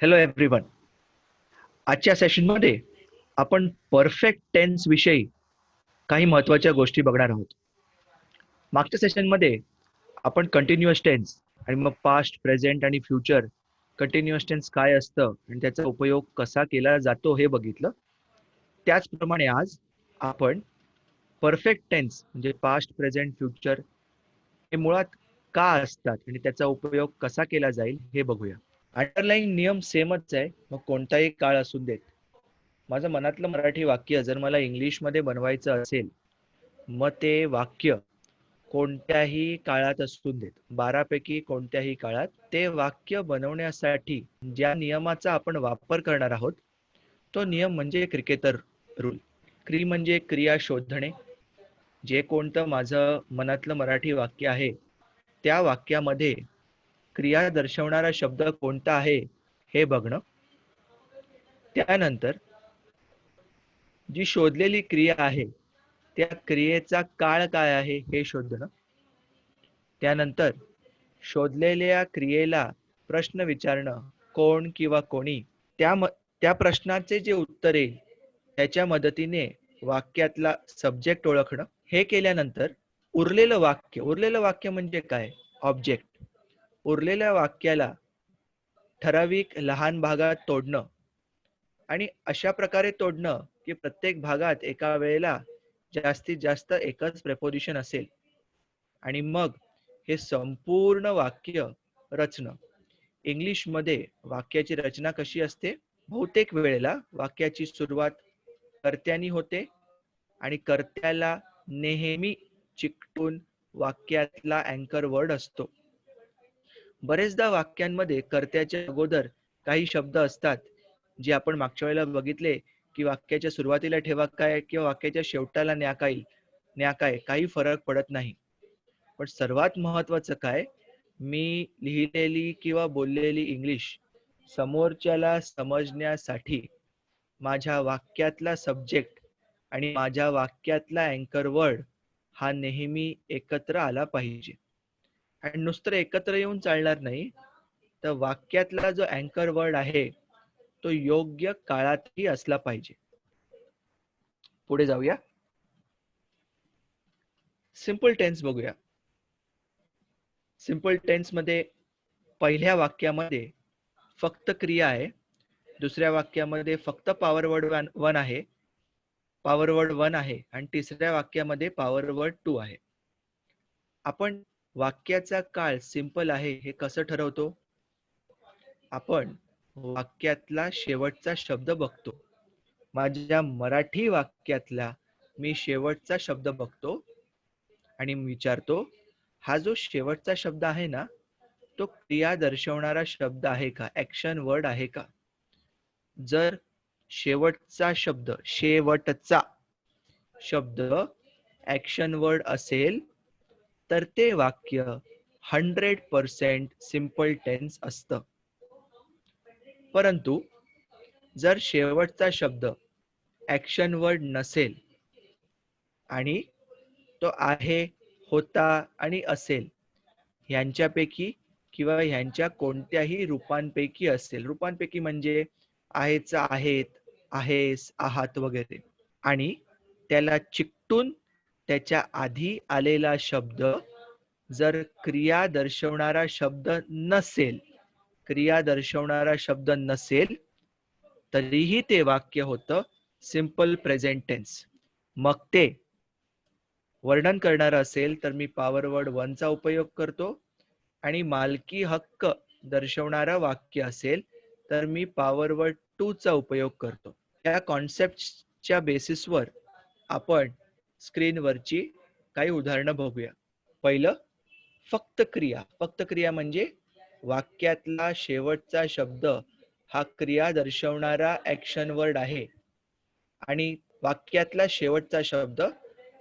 Hello everyone. आजच्या सेशनमध्ये आपण परफेक्ट टेन्स विषयी काही महत्त्वाच्या गोष्टी बघणार आहोत. मागच्या सेशनमध्ये आपण कंटिन्युअस टेन्स आणि मग पास्ट, प्रेझेंट आणि फ्युचर कंटिन्युअस टेन्स काय असतं आणि त्याचा उपयोग कसा केला जातो हे बघितलं. त्याचप्रमाणे आज आपण परफेक्ट टेन्स म्हणजे पास्ट, प्रेझेंट, फ्युचर हे मुळात का असतात आणि त्याचा उपयोग कसा केला जाईल हे बघूया. अंडरलाईन नियम सेमच आहे, मग कोणताही काळ असू देत. माझं मनातलं मराठी वाक्य जर मला इंग्लिशमध्ये बनवायचं असेल, मग ते वाक्य कोणत्याही काळात असू देत, 12 पैकी कोणत्याही काळात, ते वाक्य बनवण्यासाठी ज्या नियमाचा आपण वापर करणार आहोत तो नियम म्हणजे क्रिकेटर रूल. क्री म्हणजे क्रिया शोधणे. जे कोणतं माझं मनातलं मराठी वाक्य आहे त्या वाक्यामध्ये क्रिया दर्शवणारा शब्द कोणता आहे हे बघणं. त्यानंतर जी शोधलेली क्रिया आहे त्या क्रियेचा काळ काय आहे हे शोधणं. त्यानंतर शोधलेल्या क्रियेला प्रश्न विचारणं, कोण किंवा कोणी. त्या प्रश्नाचे जे उत्तर येईल त्याच्या मदतीने वाक्यातला सब्जेक्ट ओळखणं. हे केल्यानंतर उरलेलं वाक्य म्हणजे काय? ऑब्जेक्ट. उरलेल्या वाक्याला ठराविक लहान भागात तोडणं आणि अशा प्रकारे तोडणं की प्रत्येक भागात एका वेळेला जास्तीत जास्त एकच प्रेपोजिशन असेल आणि मग हे संपूर्ण वाक्य रचणं. इंग्लिशमध्ये वाक्याची रचना कशी असते? बहुतेक वेळेला वाक्याची सुरुवात कर्त्यानी होते आणि कर्त्याला नेहमी चिकटून वाक्यातला अँकर वर्ड असतो. बरेचदा वाक्यांमध्ये कर्त्याच्या अगोदर काही शब्द असतात जे आपण मागच्या वेळेला बघितले की वाक्याच्या सुरुवातीला ठेवा काय किंवा वाक्याच्या शेवटाला न्या काय काही फरक पडत नाही. पण सर्वात महत्वाचं काय, मी लिहिलेली किंवा बोललेली इंग्लिश समोरच्याला समजण्यासाठी माझ्या वाक्यातला सब्जेक्ट आणि माझ्या वाक्यातला अँकर वर्ड हा नेहमी एकत्र आला पाहिजे. आणि नुसतं एकत्र येऊन चालणार नाही, तर वाक्यातला जो अँकर वर्ड आहे तो योग्य काळातही असला पाहिजे. पुढे जाऊया. सिंपल टेन्स बघूया. सिंपल टेन्स मध्ये पहिल्या वाक्यामध्ये फक्त क्रिया आहे, दुसऱ्या वाक्यामध्ये फक्त पॉवर वर्ड वन आहे, आणि तिसऱ्या वाक्यामध्ये पॉवर वर्ड 2 आहे. आपण वाक्याचा काळ सिंपल आहे हे कसं ठरवतो? आपण वाक्यातला शेवटचा शब्द बघतो. माझ्या मराठी वाक्यातला मी शेवटचा शब्द बघतो आणि विचारतो, हा जो शेवटचा शब्द आहे ना तो क्रिया दर्शवणारा शब्द आहे का, ऍक्शन वर्ड आहे का? जर शेवटचा शब्द ऍक्शन वर्ड असेल तर ते वाक्य 100% सिंपल टेन्स असतं. परंतु जर शेवटचा शब्द ऍक्शन वर्ड नसेल आणि तो आहे, होता आणि असेल ह्यांच्यापैकी किंवा ह्यांच्या कोणत्याही रूपांपैकी असेल, रूपांपैकी म्हणजे आहेच, आहेत, आहेस, आहात वगैरे, आणि त्याला चिकटून त्याच्या आधी आलेला शब्द जर क्रिया दर्शवणारा शब्द नसेल तरीही ते वाक्य होतं सिंपल प्रेझेंट टेन्स. मग ते वर्णन करणार असेल तर मी पॉवर वर्ड 1 चा उपयोग करतो आणि मालकी हक्क दर्शवणारा वाक्य असेल तर मी पॉवर वर्ड 2 चा उपयोग करतो. या कॉन्सेप्टच्या बेसिसवर आपण स्क्रीनवरची काही उदाहरणं बघूया. पहिलं, फक्त क्रिया म्हणजे वाक्यातला शेवटचा शब्द हा क्रिया दर्शवणारा ऍक्शन वर्ड आहे आणि वाक्यातला शेवटचा शब्द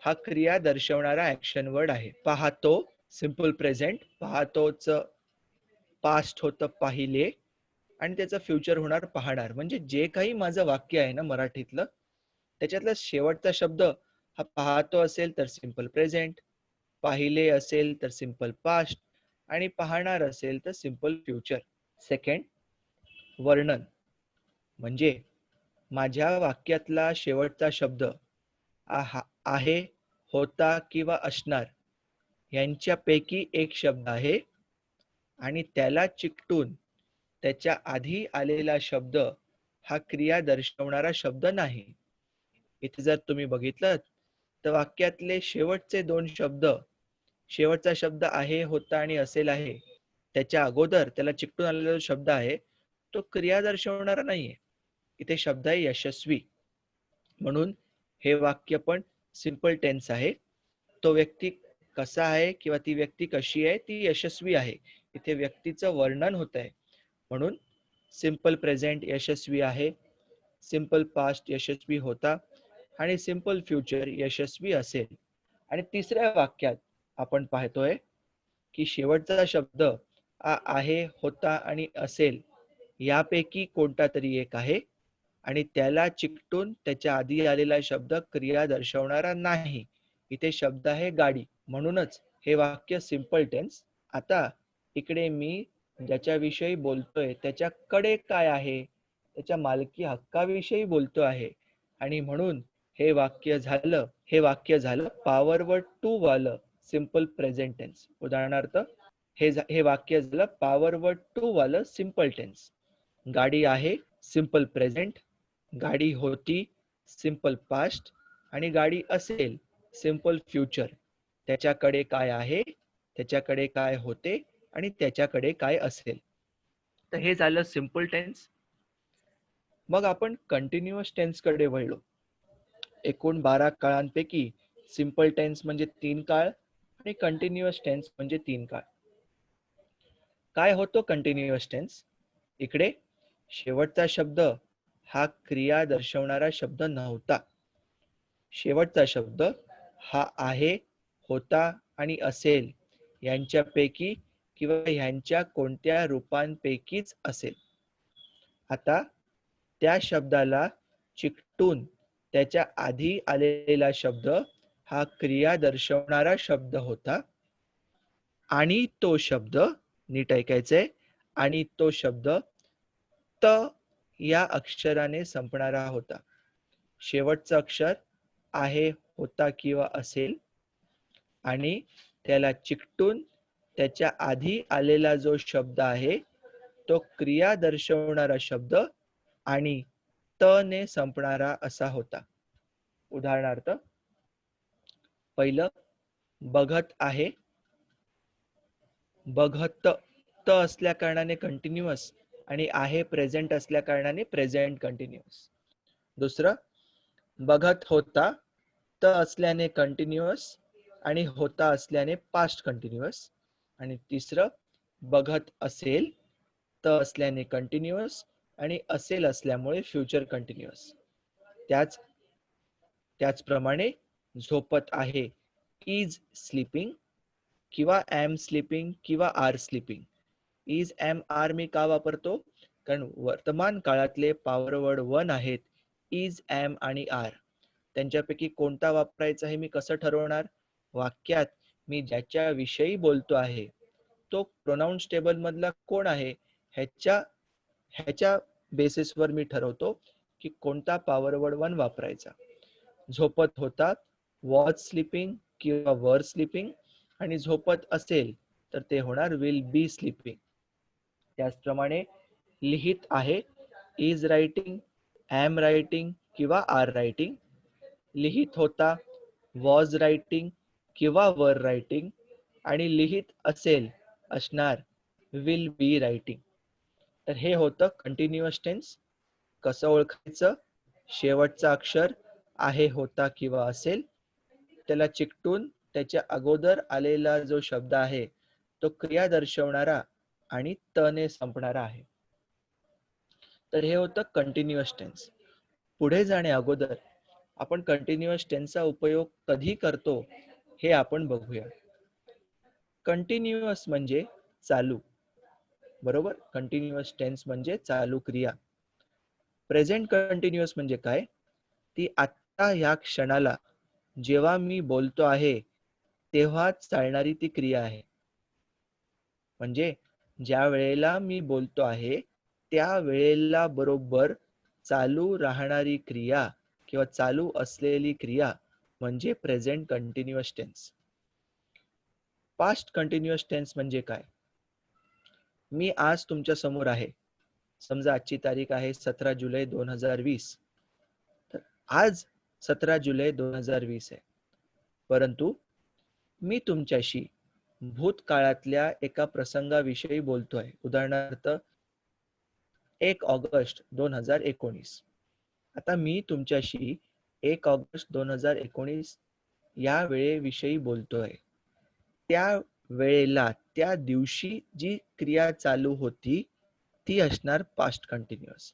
हा क्रिया दर्शवणारा ऍक्शन वर्ड आहे. पाहतो सिंपल प्रेझेंट, पाहतोच पास्ट होतं पाहिले आणि त्याचं फ्युचर होणार पाहणार. म्हणजे जे काही माझं वाक्य आहे ना मराठीतलं त्याच्यातला शेवटचा शब्द हा पाहतो असेल तर सिंपल प्रेझेंट, पाहिले असेल तर सिंपल पास्ट आणि पाहणार असेल तर सिंपल फ्युचर. सेकंड, वर्णन म्हणजे माझ्या वाक्यातला शेवटचा शब्द आहे, होता किंवा असणार यांच्यापैकी एक शब्द आहे आणि त्याला चिकटून त्याच्या आधी आलेला शब्द हा क्रिया दर्शवणारा शब्द नाही. इथे जर तुम्ही बघितलं तर वाक्यातले शेवटचे दोन शब्द, शेवटचा शब्द आहे, होता आणि असेल आहे, त्याच्या अगोदर त्याला चिकटून आलेला जो शब्द आहे तो क्रिया दर्शवणारा नाहीये. इथे शब्द आहे यशस्वी, म्हणून हे वाक्य पण सिंपल टेन्स आहे. तो व्यक्ती कसा आहे किंवा ती व्यक्ती कशी आहे, ती यशस्वी आहे. इथे व्यक्तीचं वर्णन होत आहे, म्हणून सिंपल प्रेझेंट यशस्वी आहे, सिंपल पास्ट यशस्वी होता आणि सिंपल फ्युचर यशस्वी असेल. आणि तिसऱ्या वाक्यात आपण पाहतोय की शेवटचा शब्द आहे, होता आणि असेल यापैकी कोणता तरी एक आहे आणि त्याला चिकटून त्याच्या आधी आलेला शब्द क्रिया दर्शवणारा नाही. इथे शब्द आहे गाडी, म्हणूनच हे वाक्य सिंपल टेन्स. आता इकडे मी ज्याच्याविषयी बोलतोय त्याच्याकडे काय आहे, त्याच्या मालकी हक्काविषयी बोलतो आहे आणि म्हणून हे वाक्य झालं पॉवर वर्ड टू वालं सिंपल प्रेझेंट टेन्स. उदाहरणार्थ हे वाक्य झालं पॉवर वर्ड टू वालं सिंपल टेन्स. गाडी आहे सिंपल प्रेझेंट, गाडी होती सिंपल पास्ट आणि गाडी असेल सिंपल फ्युचर. त्याच्याकडे काय आहे, त्याच्याकडे काय होते आणि त्याच्याकडे काय असेल. तर हे झालं सिंपल टेन्स. मग आपण कंटिन्युअस टेन्स कडे वळलो. एकूण 12 काळांपैकी सिंपल टेन्स म्हणजे 3 काळ आणि कंटिन्युअस टेन्स म्हणजे 3 काळ. काय होतो कंटिन्युअस टेन्स? इकडे शेवटचा शब्द हा क्रिया दर्शवणारा शब्द नव्हता. शेवटचा शब्द हा आहे, होता आणि असेल यांच्यापैकी किंवा ह्यांच्या कोणत्या रूपांपैकीच असेल. आता त्या शब्दाला चिकटून त्याच्या आधी आलेला शब्द हा क्रिया दर्शवणारा शब्द होता आणि तो शब्द, नीट ऐकायचंय, आणि तो शब्द त या अक्षराने संपणारा होता. शेवटचं अक्षर आहे, होता किंवा असेल आणि त्याला चिकटून त्याच्या आधी आलेला जो शब्द आहे तो क्रिया दर्शवणारा शब्द आणि त ने संपणारा असा होता. उदाहरणार्थ पहिलं बघत आहे, बघत त असल्या कारणाने कंटिन्युअस आणि आहे प्रेझेंट असल्या कारणाने प्रेझेंट कंटिन्युअस. दुसरं बघत होता, त असल्याने कंटिन्युअस आणि होता असल्याने पास्ट कंटिन्युअस. आणि तिसरं बघत असेल, त असल्याने कंटिन्युअस आणि असेल असल्यामुळे फ्युचर कंटिन्युअस. त्याचप्रमाणे झोपत आहे, इज स्लीपिंग किंवा एम स्लीपिंग किंवा are sleeping. Is am are मी का वापरतो? कारण वर्तमान काळातले पॉवर वर्ड 1 आहेत, इज एम आणि आर. त्यांच्यापैकी कोणता वापरायचा हे मी कसं ठरवणार? वाक्यात मी ज्याच्या विषयी बोलतो आहे तो प्रोनाउन्स टेबल मधला कोण आहे ह्याच्या बेसिसवर मी ठरवतो की कोणता पॉवर वर्ड 1 वापरायचा. झोपत होता वॉज स्लीपिंग किंवा वर स्लीपिंग आणि झोपत असेल तर ते होणार विल बी स्लीपिंग. त्याचप्रमाणे लिहित आहे, इज रायटिंग, एम रायटिंग किंवा आर रायटिंग. लिहित होता वॉज रायटिंग किंवा वर रायटिंग आणि लिहित असेल असणार विल बी रायटिंग. तर हे होतं कंटिन्युअस टेन्स. कसं ओळखायचं? शेवटचा अक्षर आहे, होता किंवा असेल त्याला चिकटून त्याच्या अगोदर आलेला जो शब्द आहे तो क्रिया दर्शवणारा आणि त ने संपणारा आहे. तर हे होतं कंटिन्युअस टेन्स. पुढे जाण्या अगोदर आपण कंटिन्युअस टेन्सचा उपयोग कधी करतो हे आपण बघूया. कंटिन्युअस म्हणजे चालू, बरोबर? कंटिन्युअस टेन्स म्हणजे चालू क्रिया. प्रेझेंट कंटिन्युअस म्हणजे काय? ती आता ह्या क्षणाला जेव्हा मी बोलतो आहे तेव्हाच चालणारी ती क्रिया आहे. म्हणजे ज्या वेळेला मी बोलतो आहे त्या वेळेला बरोबर चालू राहणारी क्रिया किंवा चालू असलेली क्रिया म्हणजे present continuous tense. Past continuous tense म्हणजे काय? मी आज तुमच्या समोर आहे. समजा आजची तारीख आहे 17 जुलै 2020. तर आज 17 जुलै 2020 आहे. परंतु मी तुमच्याशी भूतकाळातल्या एका प्रसंगाविषयी बोलतोय. उदाहरणार्थ 1 ऑगस्ट 2019. आता मी तुमच्याशी 1 ऑगस्ट 2019 या वेळेविषयी बोलतोय. त्या वेळेला त्या दिवशी जी क्रिया चालू होती ती असणार पास्ट कंटिन्युअस.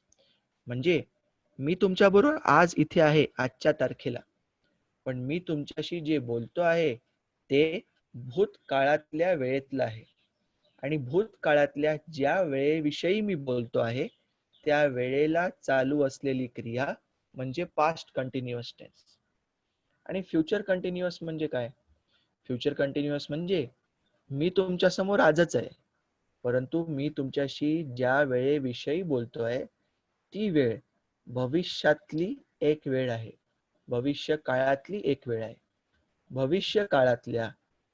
म्हणजे मी तुमच्याबरोबर आज इथे आहे आजच्या तारखेला, पण मी तुमच्याशी जे बोलतो आहे ते भूतकाळातल्या वेळेतलं आहे. आणि भूतकाळातल्या ज्या वेळेविषयी मी बोलतो आहे त्या वेळेला चालू असलेली क्रिया म्हणजे पास्ट कंटिन्युअस टेन्स. आणि फ्युचर कंटिन्युअस म्हणजे काय? फ्युचर कंटिन्युअस म्हणजे मी तुमच्या समोर आजच आहे, परंतु मी तुमच्याशी ज्या वेळेविषयी बोलतोय ती वेळ भविष्यातली एक वेळ आहे, भविष्य काळातली एक वेळ आहे. भविष्य काळातल्या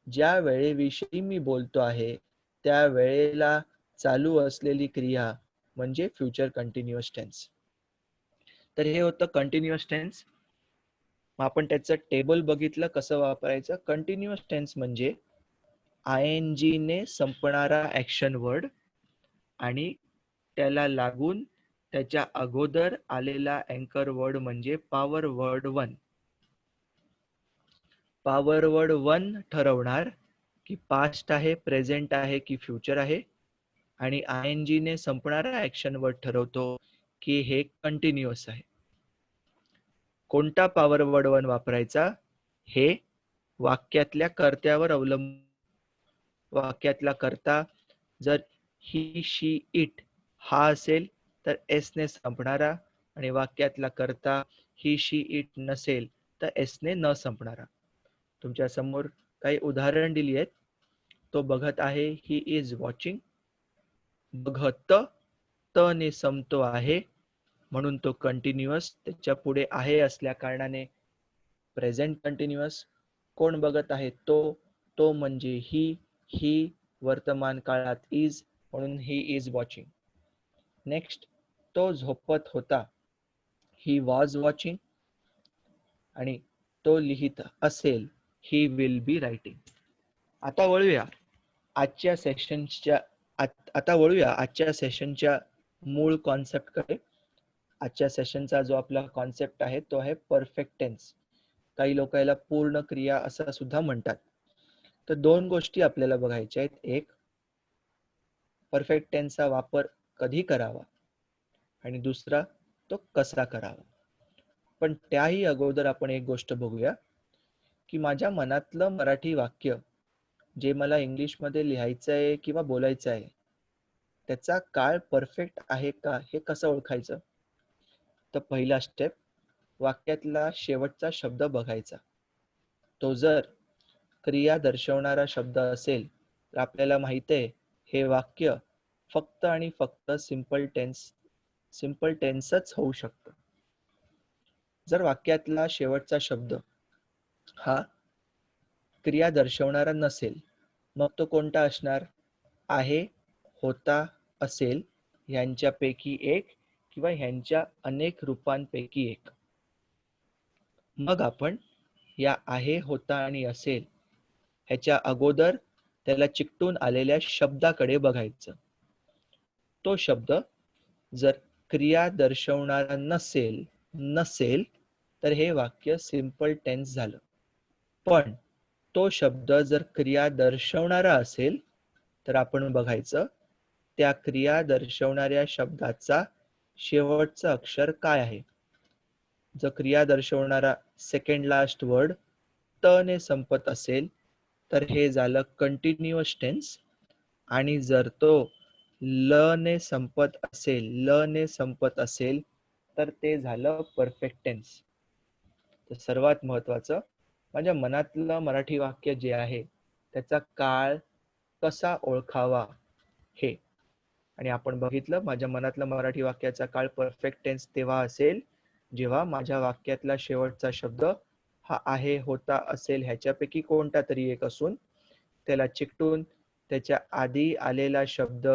ज्या वेळेविषयी मी बोलतो आहे त्या वेळेला चालू असलेली क्रिया म्हणजे फ्युचर कंटिन्युअस टेन्स. तर हे होतं कंटिन्युअस टेन्स. मग आपण त्याचं टेबल बघितलं कसं वापरायचं. कंटिन्युअस टेन्स म्हणजे ING ने संपणारा ऍक्शन वर्ड आणि त्याला लागून त्याच्या अगोदर आलेला अँकर वर्ड म्हणजे पॉवर वर्ड 1. पॉवर वर्ड 1 ठरवणार की पास्ट आहे, प्रेझेंट आहे की फ्युचर आहे. आणि ING ने संपणारा ऍक्शन वर्ड ठरवतो की हे कंटिन्युअस आहे. कोणता पॉवर वर्ड 1 वापरायचा हे वाक्यातल्या कर्त्यावर अवलंबून. वाक्यातला कर्ता जर ही शी इट हा असेल तर एस ने संपणारा, आणि वाक्यातला कर्ता ही शी इट नसेल तर एस ने न संपणारा. तुमच्या समोर काही उदाहरण दिली आहेत. तो बघत आहे, ही इज वॉचिंग. बघत त ने संपतो आहे म्हणून तो कंटिन्युअस. त्याच्या पुढे आहे असल्या कारणाने प्रेझेंट कंटिन्युअस. कोण बघत आहे? तो म्हणजे ही वर्तमान काळात इज म्हणून ही इज वॉचिंग. नेक्स्ट, तो झोपत होता, ही वॉज वॉचिंग. आणि तो लिहित असेल, ही विल बी रायटिंग. आता वळूया आजच्या सेशनच्या मूळ कॉन्सेप्टकडे. आजच्या सेशनचा जो आपला कॉन्सेप्ट आहे तो आहे परफेक्ट टेन्स. काही लोक याला पूर्ण क्रिया असं सुद्धा म्हणतात. तर दोन गोष्टी आपल्याला बघायच्या आहेत. एक, परफेक्ट टेन्सचा वापर कधी करावा, आणि दुसरा, तो कसा करावा. पण त्याही अगोदर आपण एक गोष्ट बघूया की माझ्या मनातलं मराठी वाक्य जे मला इंग्लिशमध्ये लिहायचं आहे किंवा बोलायचं आहे त्याचा काळ परफेक्ट आहे का हे कसं ओळखायचं. तर पहिला स्टेप, वाक्यातला शेवटचा शब्द बघायचा. तो जर क्रिया दर्शवणारा शब्द असेल तर आपल्याला माहिती आहे हे वाक्य फक्त आणि फक्त सिंपल टेन्सच होऊ शकतं. जर वाक्यातला शेवटचा शब्द हा क्रिया दर्शवणारा नसेल मग तो कोणता असणार? आहे, होता, असेल ह्यांच्यापैकी एक किंवा ह्यांच्या अनेक रूपांपैकी एक. मग आपण या आहे, होता आणि असेल ह्याच्या अगोदर त्याला चिकटून आलेल्या शब्दाकडे बघायचं. तो शब्द जर क्रिया दर्शवणारा नसेल तर हे वाक्य सिंपल टेन्स झालं. पण तो शब्द जर क्रिया दर्शवणारा असेल तर आपण बघायचं त्या क्रिया दर्शवणाऱ्या शब्दाचा शेवटचं अक्षर काय आहे. जर क्रिया दर्शवणारा सेकंड लास्ट वर्ड त ने संपत असेल तर हे झालं कंटिन्युअस टेन्स. आणि जर तो ल ने संपत असेल तर ते झालं परफेक्ट टेन्स. तर सर्वात महत्वाचं, माझ्या मनातलं मराठी वाक्य जे आहे त्याचा काळ कसा ओळखावा हे. आणि आपण बघितलं माझ्या मनातला मराठी वाक्याचा काळ परफेक्ट टेन्स तेव्हा असेल जेव्हा माझ्या वाक्यातला शेवटचा शब्द हा आहे, होता, असेल ह्याच्यापैकी कोणता तरी एक असून त्याला चिकटून त्याच्या आधी आलेला शब्द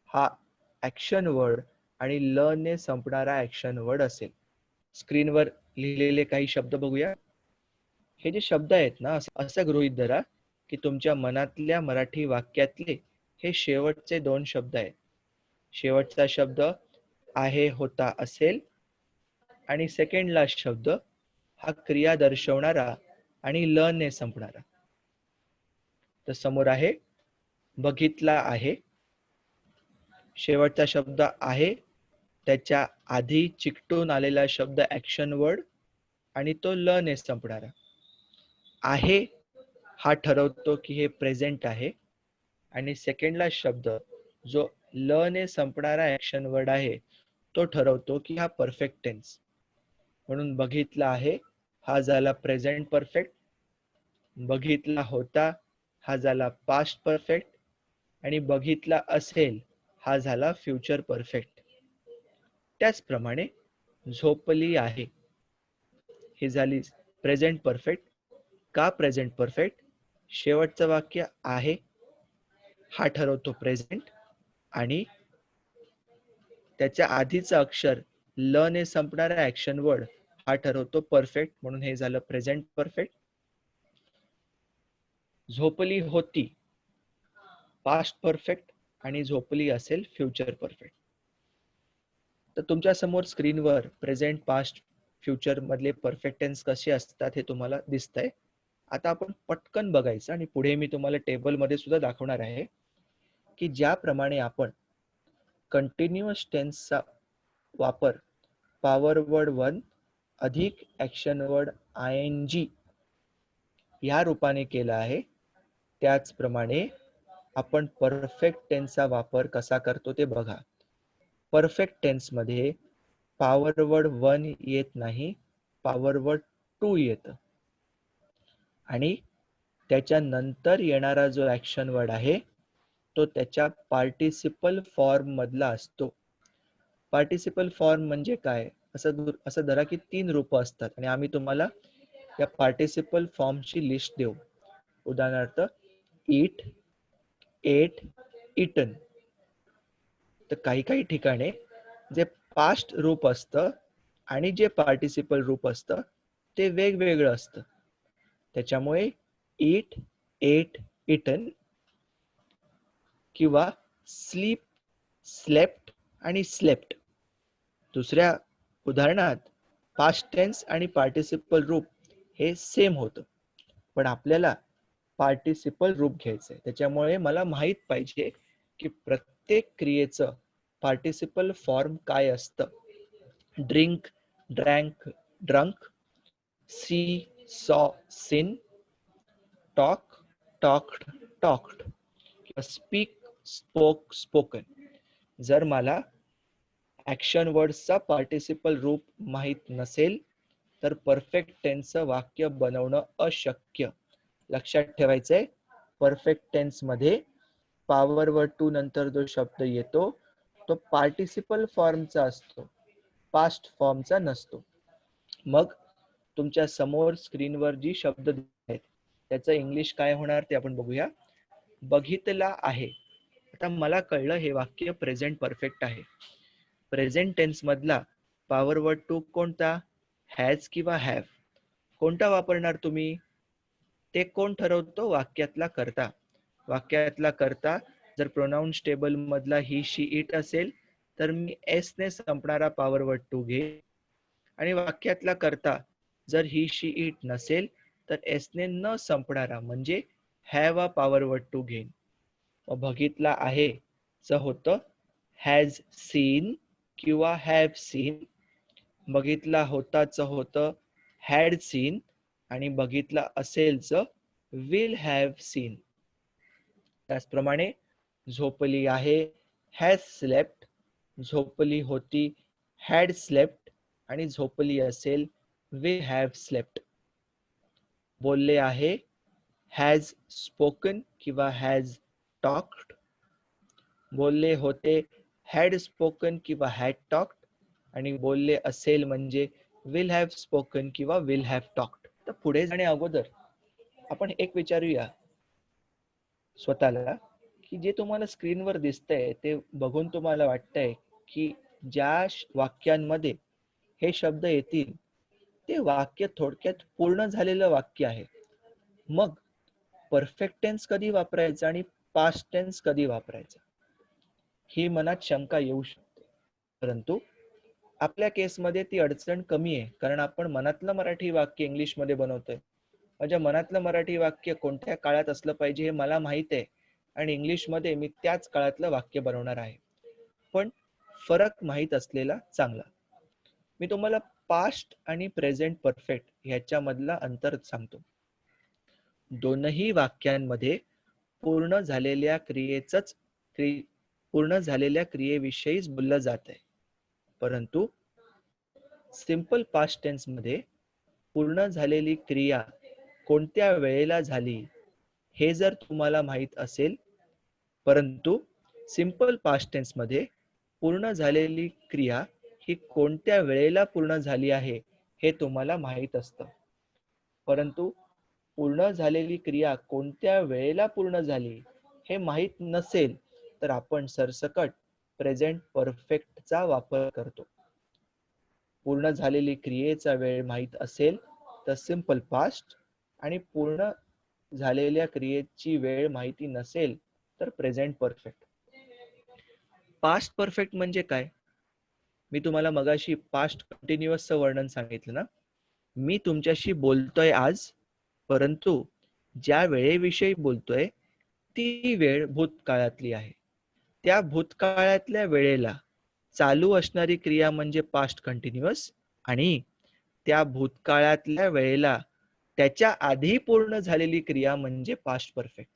हा ऍक्शन वर्ड आणि ल ने संपणारा ऍक्शन वर्ड असेल. स्क्रीनवर लिहिलेले काही शब्द बघूया. हे जे शब्द आहेत ना, असं गृहीत धरा की तुमच्या मनातल्या मराठी वाक्यातले हे शेवटचे 2 शब्द आहेत. शेवटचा शब्द आहे, होता, असेल आणि सेकंड लास्ट शब्द हा क्रिया दर्शवणारा आणि ल ने संपणारा. तर समोर आहे बघितला आहे, शेवटचा शब्द आहे, त्याच्या आधी चिकटून आलेला शब्द ऍक्शन वर्ड आणि तो ल ने संपणारा. आहे हा ठरवतो की हे प्रेझेंट आहे आणि सेकंडला शब्द जो ल ने संपणारा ऍक्शन वर्ड आहे तो ठरवतो की हा परफेक्ट टेन्स. म्हणून बघितला आहे हा झाला प्रेझेंट परफेक्ट, बघितला होता हा झाला पास्ट परफेक्ट आणि बघितला असेल हा झाला फ्युचर परफेक्ट. त्याचप्रमाणे झोपली आहे ही झाली प्रेझेंट परफेक्ट. का प्रेझेंट परफेक्ट? शेवटचं वाक्य आहे हा ठरवतो प्रेझेंट आणि त्याच्या आधीचं अक्षर ल ने संपणारा ऍक्शन वर्ड हा ठरवतो परफेक्ट, म्हणून हे झालं प्रेझेंट परफेक्ट. झोपली होती पास्ट परफेक्ट आणि झोपली असेल फ्युचर परफेक्ट. तर तुमच्या समोर स्क्रीनवर प्रेझेंट, पास्ट, फ्युचर मधले परफेक्ट टेन्स कसे असतात हे तुम्हाला दिसतंय. आता आपण पटकन बघायचं आणि पुढे मी तुम्हाला टेबलमध्ये सुद्धा दाखवणार आहे की ज्याप्रमाणे आपण कंटिन्युअस टेन्सचा वापर पॉवर वर्ड 1 अधिक ऍक्शन वर्ड आयएनजी या रूपाने केला आहे, त्याचप्रमाणे आपण परफेक्ट टेन्सचा वापर कसा करतो ते बघा. परफेक्ट टेन्स मध्ये पॉवर वर्ड 1 येत नाही, पॉवर वर्ड 2 येतं आणि त्याच्या नंतर येणारा जो ऍक्शन वर्ड आहे तो त्याच्या पार्टिसिपल फॉर्म मधला असतो. पार्टिसिपल फॉर्म म्हणजे काय? असं धरा की 3 रूप असतात आणि आम्ही तुम्हाला या पार्टिसिपल फॉर्मची लिस्ट देऊ. उदाहरणार्थ ईट, एट, इटन. तर काही काही ठिकाणी जे पास्ट रूप असतं आणि जे पार्टिसिपल रूप असतं ते वेगवेगळं असतं. त्याच्यामुळे ईट, एट, इटन किंवा स्लीप, स्लेप्ट आणि स्लेप्ट. दुसऱ्या उदाहरणात पास्ट टेन्स आणि पार्टिसिपल रूप हे सेम होतं, पण आपल्याला पार्टिसिपल रूप घ्यायचंय. त्याच्यामुळे मला माहित पाहिजे की प्रत्येक क्रियेचं पार्टिसिपल फॉर्म काय असतं. Drink, drank, drunk, see, saw, seen, talk, talked, talked, speak, spoke, spoken. जर मला ऍक्शन वर्ड्सचा पार्टिसिपल रूप माहित नसेल तर परफेक्ट टेन्सचं वाक्य बनवणं अशक्य. लक्षात ठेवायचंय, परफेक्ट टेन्स मध्ये पॉवर वर्ड 2 नंतर जो शब्द येतो तो पार्टिसिपल फॉर्मचा असतो, पास्ट फॉर्मचा नसतो. मग तुमच्या समोर स्क्रीनवर जी शब्द आहेत त्याचं इंग्लिश काय होणार ते आपण बघूया. बघितला आहे. आता मला कळलं हे वाक्य प्रेझेंट परफेक्ट आहे. प्रेझेंट टेन्स मधला पॉवर वर्ड 2 कोणता? हॅज किंवा हॅव. कोणता वापरणार तुम्ही? ते कोण ठरवतो? वाक्यातला कर्ता. वाक्यातला कर्ता जर प्रोनाउन्स टेबल मधला ही, शी, इट असेल तर मी एस ने संपणारा पॉवर वर्ड 2 घेईन आणि वाक्यातला कर्ता जर ही, शी, इट नसेल तर एस ने न संपणारा म्हणजे हॅव अ पॉवर वर्ड 2 घेईन. बघितला आहे च होतं हॅज सीन किंवा हॅव सीन. बघितला होताच होतं हॅड सीन आणि बघितला असेलच विल हॅव सीन. त्याचप्रमाणे झोपली आहे हॅज स्लेप्ट, झोपली होती हॅड स्लेप्ट आणि झोपली असेल विल हॅव स्लेप्ट. बोलले आहे हॅज स्पोकन किंवा हॅज टॉक्ड. बोलले होते हॅड स्पोकन किंवा हॅड टॉक्ड, आणि बोलले असेल म्हणजे विल हॅव स्पोकन किंवा विल हॅव टॉक्ड. तर पुढे जाणे अगोदर आपण एक विचारूया स्वतःला, की जे तुम्हाला स्क्रीनवर दिसतंय ते बघून तुम्हाला वाटतंय की ज्या वाक्यांमध्ये हे शब्द येतील ते वाक्य थोडक्यात पूर्ण झालेलं वाक्य आहे. मग परफेक्ट टेन्स कधी वापरायचं आणि पास्ट टेन्स कधी वापरायचं, ही मनात शंका येऊ शकते. परंतु आपल्या केसमध्ये ती अडचण कमी आहे, कारण आपण मनातलं मराठी वाक्य इंग्लिशमध्ये बनवतोय. माझ्या मनातलं मराठी वाक्य कोणत्या काळात असलं पाहिजे हे मला माहित आहे, आणि इंग्लिशमध्ये मी त्याच काळातलं वाक्य बनवणार आहे. पण फरक माहीत असलेला चांगला. मी तुम्हाला पास्ट आणि प्रेझेंट परफेक्ट ह्याच्यामधला अंतर सांगतो. दोनही वाक्यांमध्ये पूर्ण झालेल्या क्रियेविषयीच बोललं जात आहे. परंतु सिंपल पास्ट टेन्स मध्ये पूर्ण झालेली क्रिया कोणत्या वेळेला झाली हे जर तुम्हाला माहित असेल, परंतु सिंपल पास्ट टेन्स मध्ये पूर्ण झालेली क्रिया ही कोणत्या वेळेला पूर्ण झाली आहे हे तुम्हाला माहित असतं. परंतु पूर्ण झालेली क्रिया कोणत्या वेळेला पूर्ण झाली हे माहित नसेल तर आपण सरसकट प्रेझेंट परफेक्टचा वापर करतो. पूर्ण झालेली क्रियेचा वेळ माहित असेल तर सिंपल पास्ट, आणि पूर्ण झालेल्या क्रियेची वेळ माहिती नसेल तर प्रेझेंट परफेक्ट. पास्ट परफेक्ट म्हणजे काय? मी तुम्हाला मगाशी पास्ट कंटिन्युअसचं वर्णन सांगितलं ना. मी तुमच्याशी बोलतोय आज, परंतु ज्या वेळेविषयी बोलतोय ती वेळ भूतकाळातली आहे. त्या भूतकाळातल्या वेळेला चालू असणारी क्रिया म्हणजे पास्ट कंटिन्युअस, आणि त्या भूतकाळातल्या वेळेला त्याच्या आधी पूर्ण झालेली क्रिया म्हणजे पास्ट परफेक्ट.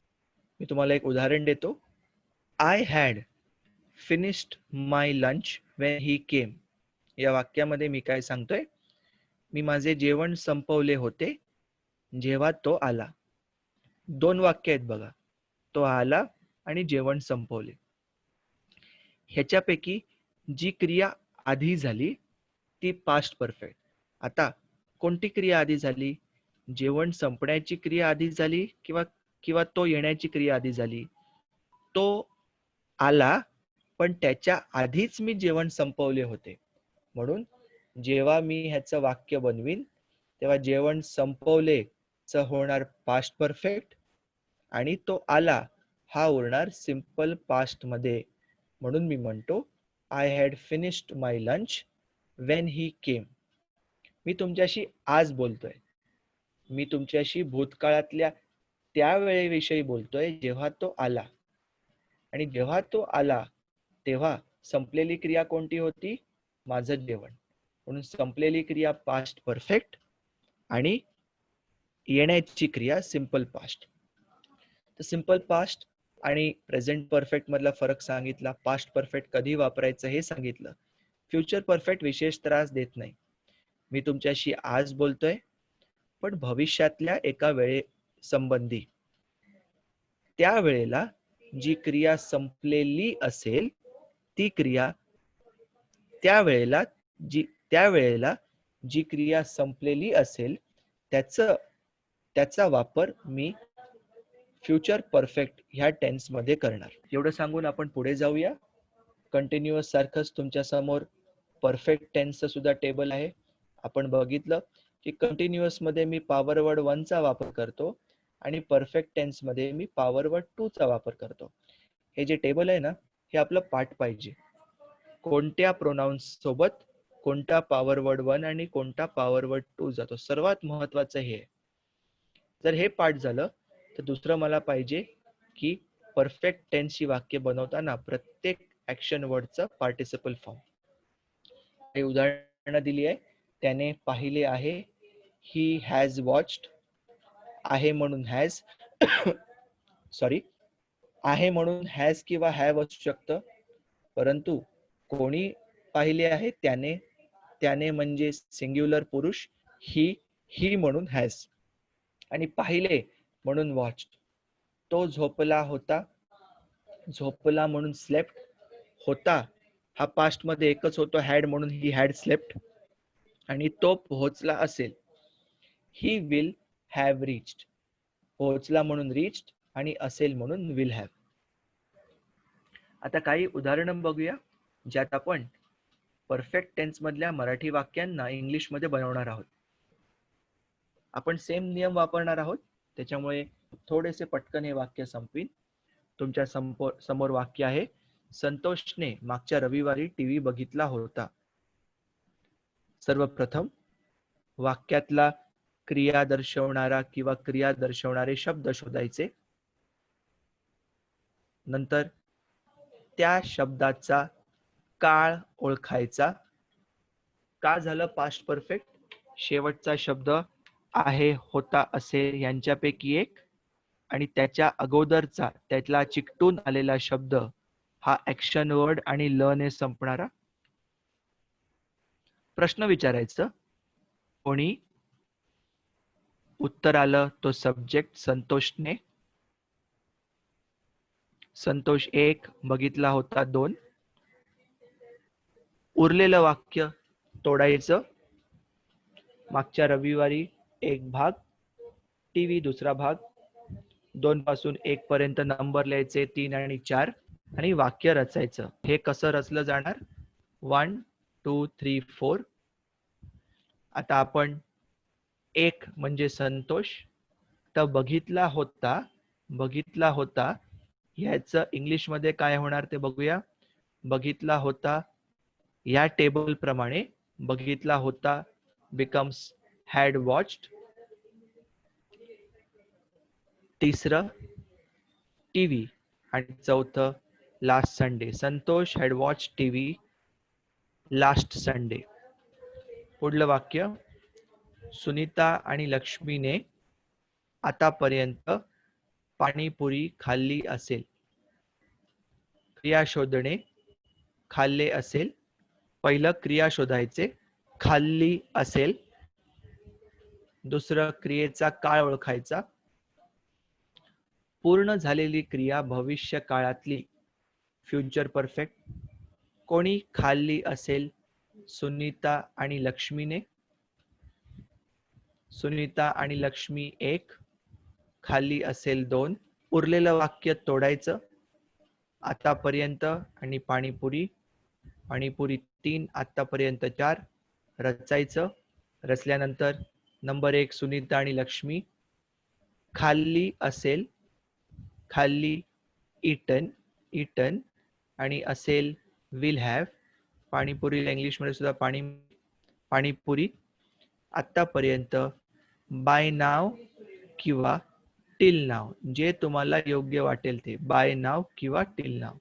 मी तुम्हाला एक उदाहरण देतो. I had finished my lunch when he came. या वाक्यामध्ये मी काय सांगतोय? मी माझे जेवण संपवले होते जेव्हा तो आला. दोन वाक्य आहेत बघा, तो आला आणि जेवण संपवले. ह्याच्यापैकी जी क्रिया आधी झाली ती पास्ट परफेक्ट. आता कोणती क्रिया आधी झाली? जेवण संपण्याची क्रिया आधी झाली किंवा किंवा तो येण्याची क्रिया आधी झाली? तो आला, पण त्याच्या आधीच मी जेवण संपवले होते. म्हणून जेव्हा मी ह्याचं वाक्य बनवीन तेव्हा जेवण संपवले च होणार पास्ट परफेक्ट, आणि तो आला हा होणार सिंपल पास्ट मध्ये. म्हणून मी म्हणतो I had finished my lunch when he came. मी तुमच्याशी आज बोलतोय. मी तुमच्याशी भूतकाळातल्या त्या वेळेविषयी बोलतोय जेव्हा तो आला, आणि जेव्हा तो आला तेव्हा संपलेली क्रिया कोणती होती? माझं जेवण. म्हणून संपलेली क्रिया पास्ट परफेक्ट आणि येण्याची क्रिया सिंपल पास्ट. तर सिंपल पास्ट आणि प्रेझेंट परफेक्ट मधला फरक सांगितला. पास्ट परफेक्ट कधी वापरायचं हे सांगितलं. फ्युचर परफेक्ट विशेष त्रास देत नाही. मी तुमच्याशी आज बोलतोय, पण भविष्यातल्या एका वेळे संबंधी. त्या वेळेला जी क्रिया संपलेली असेल ती क्रिया त्यावेळेला जी क्रिया संपलेली असेल त्याचा वापर मी फ्युचर परफेक्ट ह्या टेन्स मध्ये करणार. एवढं सांगून आपण पुढे जाऊया. कंटिन्युअस सारखंच तुमच्या समोर परफेक्ट टेन्सचं सुद्धा टेबल आहे. आपण बघितलं की कंटिन्युअस मध्ये मी पॉवर वर्ड 1 चा वापर करतो आणि परफेक्ट टेन्स मध्ये मी पॉवर वर्ड 2 चा वापर करतो. हे जे टेबल आहे ना, हे आपलं पाठ पाहिजे. कोणत्या प्रोनाउन्स सोबत कोणता पॉवर वर्ड 1 आणि कोणता पॉवर वर्ड 2 जातो, सर्वात महत्वाचं हे. जर हे पाठ झालं तर दुसरं मला पाहिजे की परफेक्ट टेन्सची वाक्य बनवताना प्रत्येक ऍक्शन वर्डचं पार्टिसिपल फॉर्म. काही उदाहरणं दिली आहे. त्याने पाहिले आहे. He has watched. आहे म्हणून हॅज सॉरी आहे म्हणून हॅज किंवा हॅव असू शकतं, परंतु कोणी पाहिले आहे? त्याने म्हणजे सिंग्युलर पुरुष. ही म्हणून हॅज, आणि पाहिले म्हणून वॉच. तो झोपला होता. झोपला म्हणून स्लेप्ट. होता हा पास्ट मध्ये एकच होतो हॅड म्हणून ही हॅड स्लेप्ट आणि तो पोहोचला असेल. He will have reached. पोहोचला म्हणून रीच्ड आणि असेल म्हणून विल हॅव. आता काही उदाहरणं बघूया ज्यात आपण परफेक्ट टेन्स मधल्या मराठी वाक्यांना इंग्लिश मध्ये बनवणार आहोत. आपण सेम नियम वापरणार आहोत, त्याच्यामुळे थोडेसे पटकन हे वाक्य संपवीन. तुमच्या समोर वाक्य आहे, संतोषने मागच्या रविवारी टीव्ही बघितला होता. सर्वप्रथम वाक्यातला क्रिया दर्शवणारा किंवा क्रिया दर्शवणारे शब्द शोधायचे. नंतर त्या शब्दाचा काळ ओळखायचा. का झालं पास्ट परफेक्ट? शेवटचा शब्द आहे, होता, असेल यांच्यापैकी एक आणि त्याच्या अगोदरचा त्यातला चिकटून आलेला शब्द हा ऍक्शन वर्ड आणि ल ने संपणारा. प्रश्न विचारायचं, कोणी? उत्तर आलं तो सब्जेक्ट संतोषने. संतोष 1, बघितला होता 2. उरलेलं वाक्य तोडायचं. मागच्या रविवारी एक भाग, टीव्ही दुसरा भाग, 2 पासून 1 पर्यंत नंबर लिहायचे, 3 आणि 4 आणि वाक्य रचायचं. हे कसं रचलं जाणार? 1 2 3 4. आता आपण 1 म्हणजे संतोष, तर बघितला होता ह्याचं इंग्लिश मध्ये काय होणार ते बघूया. बघितला होता या टेबल प्रमाणे बघितला होता becomes had watched. तिसरं टीव्ही आणि चौथं last Sunday. Santosh had watched TV last Sunday. पुढलं वाक्य, सुनीता आणि लक्ष्मीने आतापर्यंत पाणीपुरी खाल्ली असेल. क्रिया शोधणे, खाल्ले असेल. पहिलं क्रिया शोधायचे, खाल्ली असेल. दुसरं क्रियेचा काळ ओळखायचा. पूर्ण झालेली क्रिया भविष्य काळातली फ्युचर परफेक्ट. कोणी खाल्ली असेल? सुनीता आणि लक्ष्मीने. सुनीता आणि लक्ष्मी 1, खाल्ली असेल 2. उरलेलं वाक्य तोडायचं. आतापर्यंत आणि पाणीपुरी, पाणीपुरी 3, आतापर्यंत 4. रचायचं. रचल्यानंतर नंबर 1 सुनीता आणि लक्ष्मी, खाल्ली असेल, खाल्ली इटन आणि असेल विल हॅव. पाणीपुरीला इंग्लिश मध्ये सुद्धा पाणीपुरी. आतापर्यंत बाय नाव किंवा टिल नाव, जे तुम्हाला योग्य वाटेल ते, बाय नाव किंवा टिल नाव.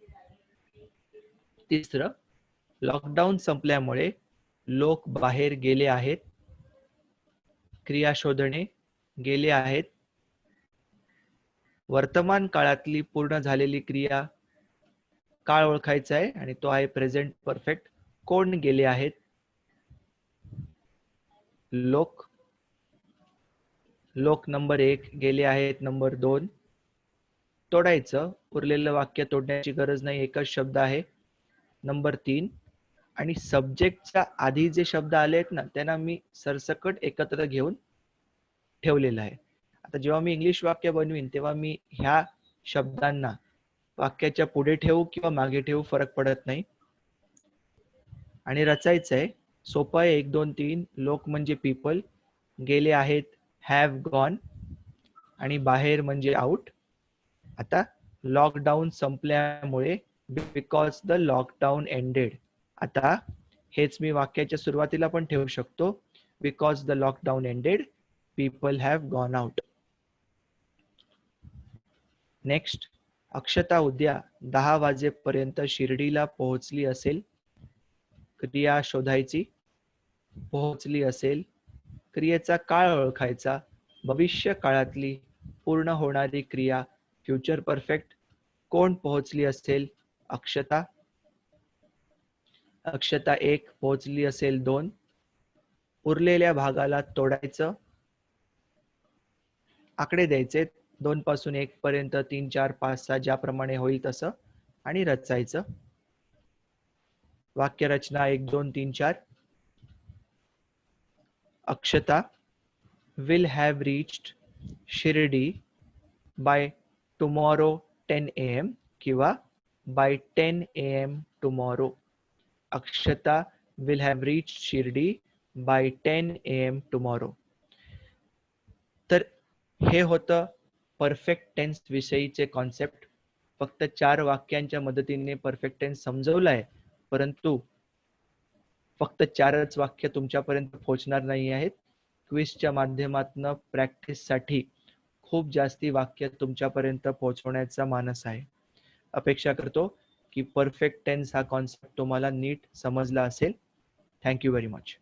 तिसरं, लॉकडाऊन संपल्यामुळे लोक बाहेर गेले आहेत. क्रिया शोधणे, गेले आहेत. वर्तमान काळातली पूर्ण झालेली क्रिया काळ ओळखायचा आहे आणि तो आहे प्रेझेंट परफेक्ट. कोण गेले आहेत? लोक. लोक नंबर 1, गेले आहेत नंबर 2. तोडायचं. उरलेलं वाक्य तोडण्याची गरज नाही, एकच शब्द आहे. नंबर 3 आणि सब्जेक्टच्या आधी जे शब्द आले आहेत ना, त्यांना मी सरसकट एकत्र घेऊन ठेवलेलं आहे. आता जेव्हा मी इंग्लिश वाक्य बनवीन तेव्हा मी ह्या शब्दांना वाक्याच्या पुढे ठेवू किंवा मागे ठेवू, फरक पडत नाही. आणि रचायचं आहे. सोपं आहे. 1 2 3. लोक म्हणजे पीपल, गेले आहेत हॅव गॉन आणि बाहेर म्हणजे आउट. आता लॉकडाऊन संपल्यामुळे बिकॉज द लॉकडाऊन एंडेड. आता हेच मी वाक्याच्या सुरुवातीला पण ठेवू शकतो. Because the lockdown ended people have gone out. Next, Akshata उद्या 10 वाजेपर्यंत शिर्डीला पोहोचली असेल. क्रिया शोधायची. पोहोचली असेल. क्रियेचा काळ ओळखायचा. भविष्य काळातली पूर्ण होणारी क्रिया फ्युचर परफेक्ट. कोण पोहोचली असेल? अक्षता. अक्षता 1, पोहोचली असेल 2. उरलेल्या भागाला तोडायचं. आकडे द्यायचे 2 पासून 1 पर्यंत, 3 4 5 6 ज्याप्रमाणे होईल तसं आणि रचायचं. वाक्यरचना 1 2 3 4. अक्षता will have reached Shirdi by tomorrow 10 a.m. किंवा by 10 a.m. tomorrow. Akshata will have reached Shirdi by 10 a.m. tomorrow. तर हे होतं परफेक्ट टेन्स विषयीचे कॉन्सेप्ट. फक्त 4 वाक्यांच्या मदतीने परफेक्ट टेन्स समजवलाय, परंतु फक्त 4च वाक्य तुमच्यापर्यंत पोहोचणार नाही आहेत. क्विजच्या माध्यमातून प्रॅक्टिससाठी खूप जास्ती वाक्य तुमच्यापर्यंत पोहोचवण्याचा मानस आहे. अपेक्षा करतो की परफेक्ट टेन्स हा कॉन्सेप्ट तुम्हाला नीट समजला असेल. Thank you very much.